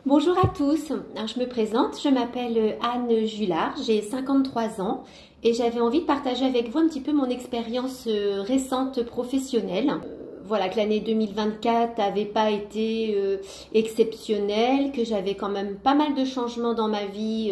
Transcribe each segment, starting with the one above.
Bonjour à tous, alors, je me présente, je m'appelle Anne Julard, j'ai 53 ans et j'avais envie de partager avec vous un petit peu mon expérience récente professionnelle. Voilà, que l'année 2024 n'avait pas été exceptionnelle, que j'avais quand même pas mal de changements dans ma vie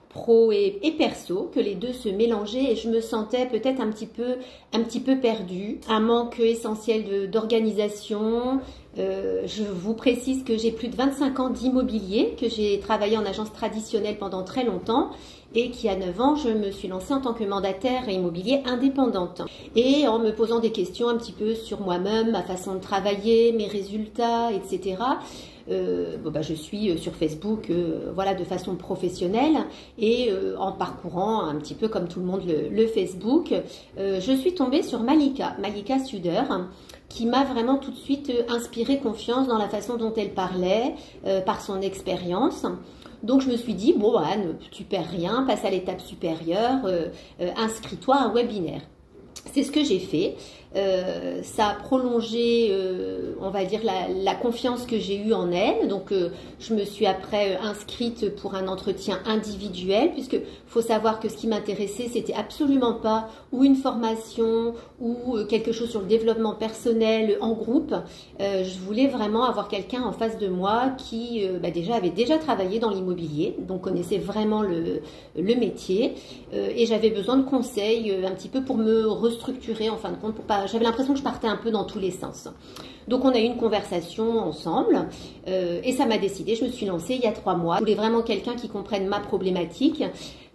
pro et perso, que les deux se mélangeaient et je me sentais peut-être un petit peu perdue. Un manque essentiel d'organisation. Je vous précise que j'ai plus de 25 ans d'immobilier, que j'ai travaillé en agence traditionnelle pendant très longtemps et qu'à 9 ans, je me suis lancée en tant que mandataire immobilier indépendante. Et en me posant des questions un petit peu sur moi-même, ma façon de travailler, mes résultats, etc. Je suis sur Facebook voilà, de façon professionnelle et en parcourant un petit peu comme tout le monde le Facebook, je suis tombée sur Malika Suder, qui m'a vraiment tout de suite inspiré confiance dans la façon dont elle parlait, par son expérience. Donc je me suis dit, bon Anne, tu perds rien, passe à l'étape supérieure, inscris-toi à un webinaire. C'est ce que j'ai fait. Ça a prolongé, on va dire, la confiance que j'ai eue en elle. Donc, je me suis après inscrite pour un entretien individuel, puisque faut savoir que ce qui m'intéressait, c'était absolument pas ou une formation ou quelque chose sur le développement personnel en groupe. Je voulais vraiment avoir quelqu'un en face de moi qui avait déjà travaillé dans l'immobilier, donc connaissait vraiment le métier. Et j'avais besoin de conseils un petit peu pour me restructurer en fin de compte, j'avais l'impression que je partais un peu dans tous les sens. Donc on a eu une conversation ensemble et ça m'a décidé, je me suis lancée il y a 3 mois. Je voulais vraiment quelqu'un qui comprenne ma problématique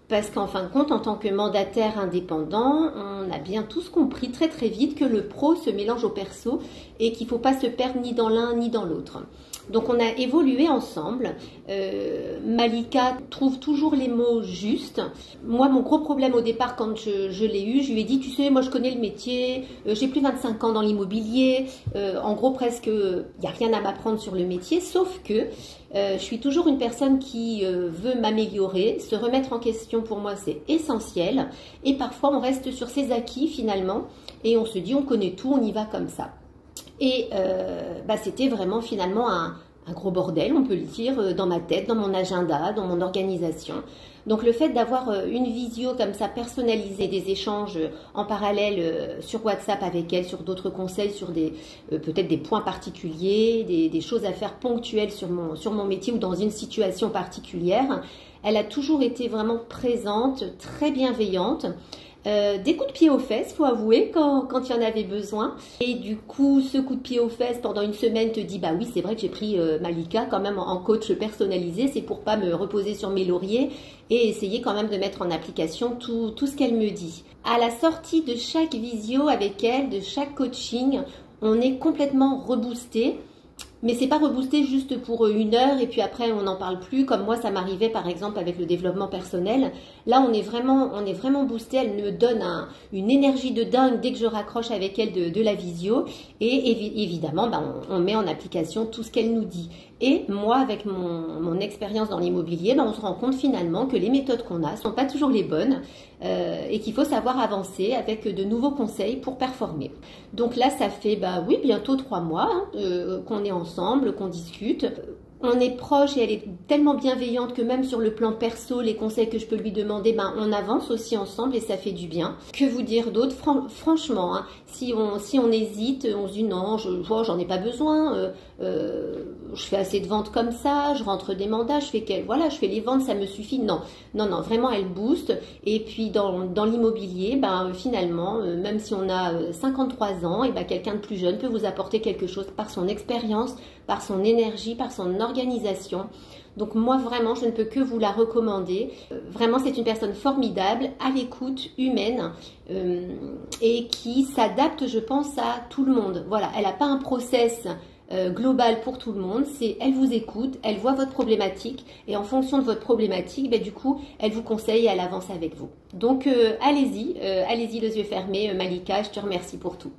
parce qu'en fin de compte, en tant que mandataire indépendant, on a bien tous compris très très vite que le pro se mélange au perso et qu'il ne faut pas se perdre ni dans l'un ni dans l'autre. Donc on a évolué ensemble. Malika trouve toujours les mots justes. Moi, mon gros problème au départ, quand je l'ai eu, je lui ai dit, tu sais, moi je connais le métier, j'ai plus de 25 ans dans l'immobilier, en gros presque, il n'y a rien à m'apprendre sur le métier, sauf que je suis toujours une personne qui veut m'améliorer, se remettre en question pour moi c'est essentiel et parfois on reste sur ses acquis finalement et on se dit on connaît tout, on y va comme ça. Et c'était vraiment finalement un gros bordel, on peut le dire, dans ma tête, dans mon agenda, dans mon organisation. Donc le fait d'avoir une visio comme ça personnalisée, des échanges en parallèle sur WhatsApp avec elle, sur d'autres conseils, sur peut-être des points particuliers, des choses à faire ponctuelles sur mon métier ou dans une situation particulière, elle a toujours été vraiment présente, très bienveillante. Des coups de pied aux fesses, faut avouer, quand il y en avait besoin. Et du coup, ce coup de pied aux fesses pendant une semaine te dit, bah oui, c'est vrai que j'ai pris Malika quand même en coach personnalisé, c'est pour pas me reposer sur mes lauriers et essayer quand même de mettre en application tout ce qu'elle me dit. À la sortie de chaque visio avec elle, de chaque coaching, on est complètement reboosté. Mais c'est pas reboosté juste pour 1 heure et puis après on n'en parle plus, comme moi ça m'arrivait par exemple avec le développement personnel. Là on est vraiment boosté, elle me donne une énergie de dingue dès que je raccroche avec elle de la visio et évidemment on met en application tout ce qu'elle nous dit. Et moi avec mon expérience dans l'immobilier, on se rend compte finalement que les méthodes qu'on a sont pas toujours les bonnes et qu'il faut savoir avancer avec de nouveaux conseils pour performer. Donc là ça fait bientôt 3 mois qu'on est ensemble, qu'on discute. On est proche et elle est tellement bienveillante que même sur le plan perso, les conseils que je peux lui demander, on avance aussi ensemble et ça fait du bien. Que vous dire d'autre? Franchement, si on hésite, on se dit non, j'en ai pas besoin, je fais assez de ventes comme ça, je rentre des mandats, je fais les ventes, ça me suffit. Non, vraiment elle booste. Et puis dans l'immobilier, finalement, même si on a 53 ans, et quelqu'un de plus jeune peut vous apporter quelque chose par son expérience, par son énergie, par son organisation. Donc moi vraiment je ne peux que vous la recommander. Vraiment c'est une personne formidable, à l'écoute, humaine et qui s'adapte je pense à tout le monde. Voilà, elle n'a pas un process global pour tout le monde, elle vous écoute, elle voit votre problématique et en fonction de votre problématique, du coup elle vous conseille et elle avance avec vous. Donc allez-y les yeux fermés, Malika, je te remercie pour tout.